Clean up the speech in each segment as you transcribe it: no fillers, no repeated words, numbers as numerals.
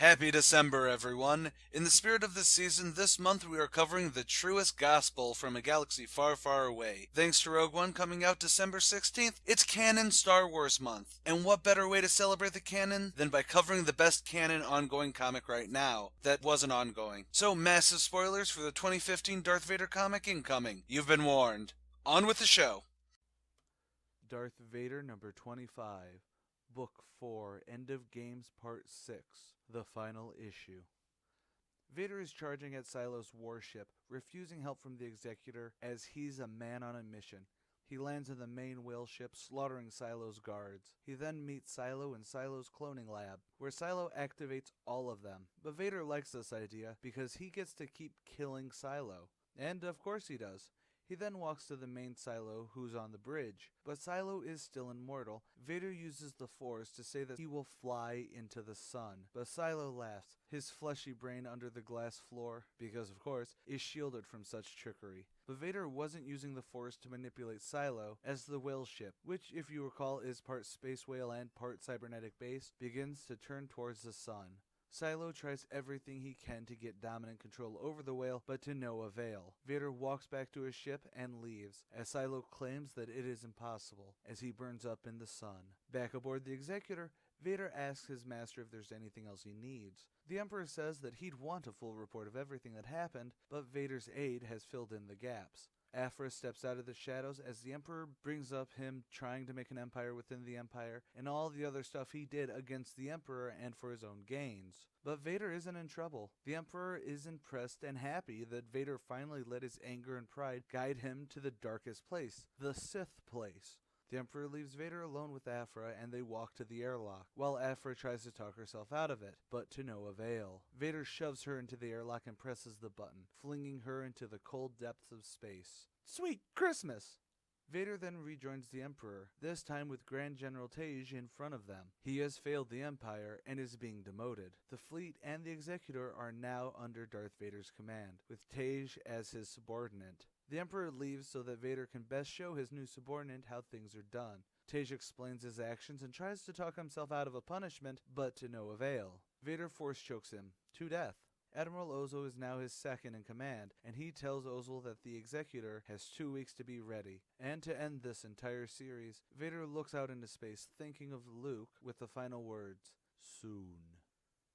Happy December, everyone! In the spirit of this season, this month we are covering the truest gospel from a galaxy far, far away. Thanks to Rogue One coming out December 16th, it's canon Star Wars month. And what better way to celebrate the canon than by covering the best canon ongoing comic right now that wasn't ongoing. So massive spoilers for the 2015 Darth Vader comic incoming. You've been warned. On with the show! Darth Vader number 25, Book 4, End of Games Part 6, The Final Issue. Vader is charging at Silo's warship, refusing help from the Executor as he's a man on a mission. He lands in the main whale ship, slaughtering Silo's guards. He then meets Silo in Silo's cloning lab, where Silo activates all of them. But Vader likes this idea because he gets to keep killing Silo. And of course he does. He then walks to the main Silo, who's on the bridge. But Silo is still immortal. Vader uses the Force to say that he will fly into the sun. But Silo laughs. His fleshy brain under the glass floor, because of course, is shielded from such trickery. But Vader wasn't using the Force to manipulate Silo, as the whale ship, which if you recall is part space whale and part cybernetic base, begins to turn towards the sun. Silo tries everything he can to get dominant control over the whale, but to no avail. Vader walks back to his ship and leaves, as Silo claims that it is impossible, as he burns up in the sun. Back aboard the Executor, Vader asks his master if there's anything else he needs. The Emperor says that he'd want a full report of everything that happened, but Vader's aide has filled in the gaps. Aphra steps out of the shadows as the Emperor brings up him trying to make an empire within the Empire and all the other stuff he did against the Emperor and for his own gains. But Vader isn't in trouble. The Emperor is impressed and happy that Vader finally let his anger and pride guide him to the darkest place, the Sith place. The Emperor leaves Vader alone with Aphra and they walk to the airlock, while Aphra tries to talk herself out of it, but to no avail. Vader shoves her into the airlock and presses the button, flinging her into the cold depths of space. Sweet Christmas! Vader then rejoins the Emperor, this time with Grand General Tej in front of them. He has failed the Empire and is being demoted. The fleet and the Executor are now under Darth Vader's command, with Tej as his subordinate. The Emperor leaves so that Vader can best show his new subordinate how things are done. Tej explains his actions and tries to talk himself out of a punishment, but to no avail. Vader force chokes him to death. Admiral Ozzel is now his second in command, and he tells Ozzel that the Executor has 2 weeks to be ready. And to end this entire series, Vader looks out into space thinking of Luke with the final words, "Soon."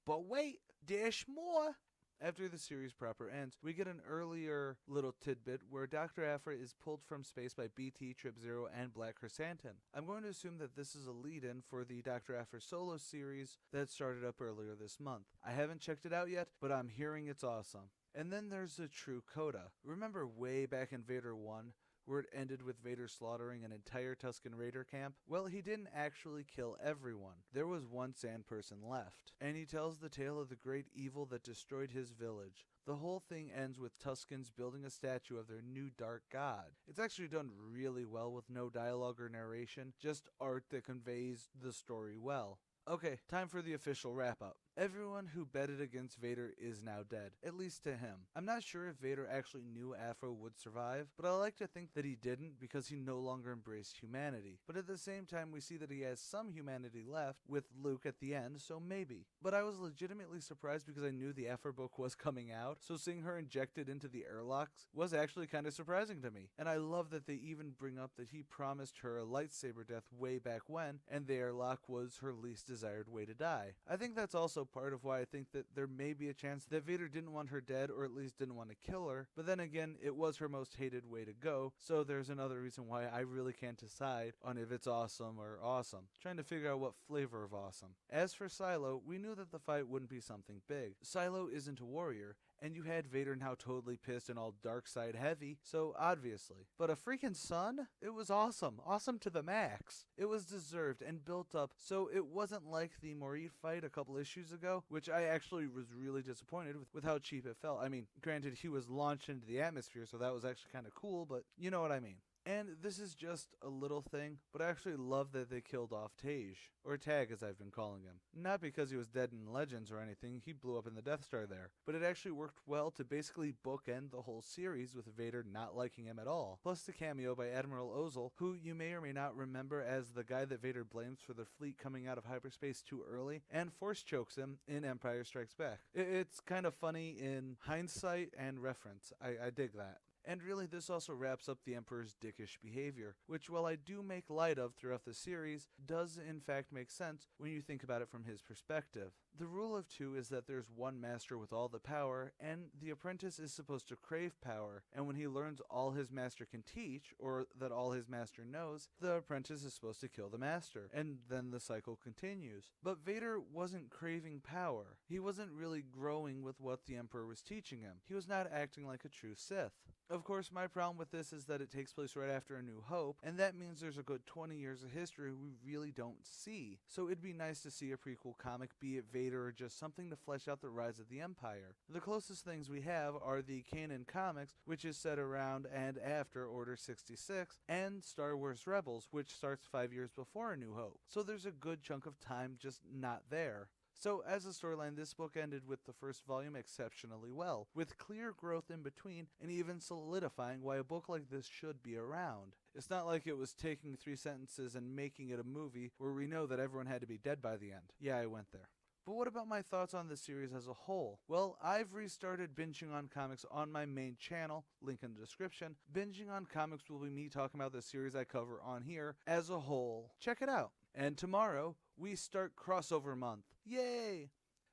But wait, there's more! After the series proper ends, we get an earlier little tidbit where Dr. Aphra is pulled from space by BT, Trip Zero, and Black Chrysanthemum. I'm going to assume that this is a lead-in for the Dr. Aphra solo series that started up earlier this month. I haven't checked it out yet, but I'm hearing it's awesome. And then there's the true Coda. Remember way back in Vader 1, where it ended with Vader slaughtering an entire Tusken Raider camp? Well, he didn't actually kill everyone. There was one sand person left. And he tells the tale of the great evil that destroyed his village. The whole thing ends with Tuskens building a statue of their new dark god. It's actually done really well with no dialogue or narration, just art that conveys the story well. Okay, time for the official wrap-up. Everyone who betted against Vader is now dead, at least to him. I'm not sure if Vader actually knew Aphra would survive, but I like to think that he didn't because he no longer embraced humanity. But at the same time, we see that he has some humanity left with Luke at the end, so maybe. But I was legitimately surprised because I knew the Aphra book was coming out, so seeing her injected into the airlocks was actually kind of surprising to me. And I love that they even bring up that he promised her a lightsaber death way back when, and the airlock was her least desired way to die. I think that's also part of why I think that there may be a chance that Vader didn't want her dead, or at least didn't want to kill her, but then again, it was her most hated way to go, so there's another reason why I really can't decide on if it's awesome or awesome. Trying to figure out what flavor of awesome. As for Silo, we knew that the fight wouldn't be something big. Silo isn't a warrior, and you had Vader now totally pissed and all dark side heavy, so obviously. But a freaking son? It was awesome. Awesome to the max. It was deserved and built up, so it wasn't like the Morit fight a couple issues ago, which I actually was really disappointed with how cheap it felt. I mean, granted, he was launched into the atmosphere, so that was actually kind of cool, but you know what I mean. And this is just a little thing, but I actually love that they killed off Tej, or Tag as I've been calling him. Not because he was dead in Legends or anything, he blew up in the Death Star there, but it actually worked well to basically bookend the whole series with Vader not liking him at all. Plus the cameo by Admiral Ozzel, who you may or may not remember as the guy that Vader blames for the fleet coming out of hyperspace too early and force chokes him in Empire Strikes Back. It's kind of funny in hindsight and reference. I dig that. And really, this also wraps up the Emperor's dickish behavior, which, while I do make light of throughout the series, does in fact make sense when you think about it from his perspective. The rule of two is that there's one master with all the power, and the apprentice is supposed to crave power, and when he learns all his master can teach, or that all his master knows, the apprentice is supposed to kill the master, and then the cycle continues. But Vader wasn't craving power. He wasn't really growing with what the Emperor was teaching him. He was not acting like a true Sith. Of course, my problem with this is that it takes place right after A New Hope, and that means there's a good 20 years of history we really don't see. So it'd be nice to see a prequel comic, be it Vader or just something to flesh out the rise of the Empire. The closest things we have are the canon comics, which is set around and after Order 66, and Star Wars Rebels, which starts 5 years before A New Hope. So there's a good chunk of time just not there. So, as a storyline, this book ended with the first volume exceptionally well, with clear growth in between and even solidifying why a book like this should be around. It's not like it was taking 3 sentences and making it a movie where we know that everyone had to be dead by the end. Yeah, I went there. But what about my thoughts on the series as a whole? Well, I've restarted binging on comics on my main channel, link in the description. Binging on comics will be me talking about the series I cover on here as a whole. Check it out. And tomorrow, we start crossover month. Yay!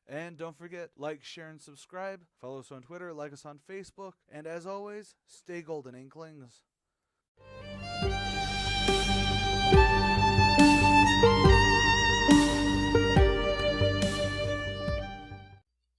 And don't forget, like, share, and subscribe. Follow us on Twitter, like us on Facebook. And as always, stay golden, Inklings.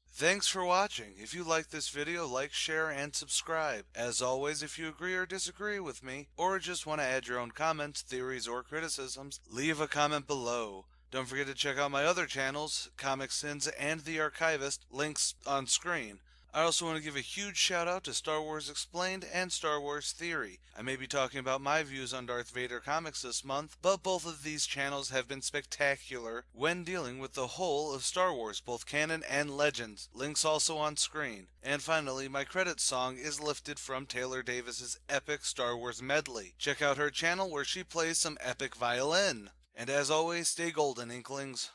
Thanks for watching. If you like this video, like, share, and subscribe. As always, if you agree or disagree with me, or just want to add your own comments, theories, or criticisms, leave a comment below. Don't forget to check out my other channels, Comic Sins and The Archivist, links on screen. I also want to give a huge shout out to Star Wars Explained and Star Wars Theory. I may be talking about my views on Darth Vader comics this month, but both of these channels have been spectacular when dealing with the whole of Star Wars, both canon and legends. Links also on screen. And finally, my credits song is lifted from Taylor Davis's epic Star Wars medley. Check out her channel where she plays some epic violin. And as always, stay golden, Inklings.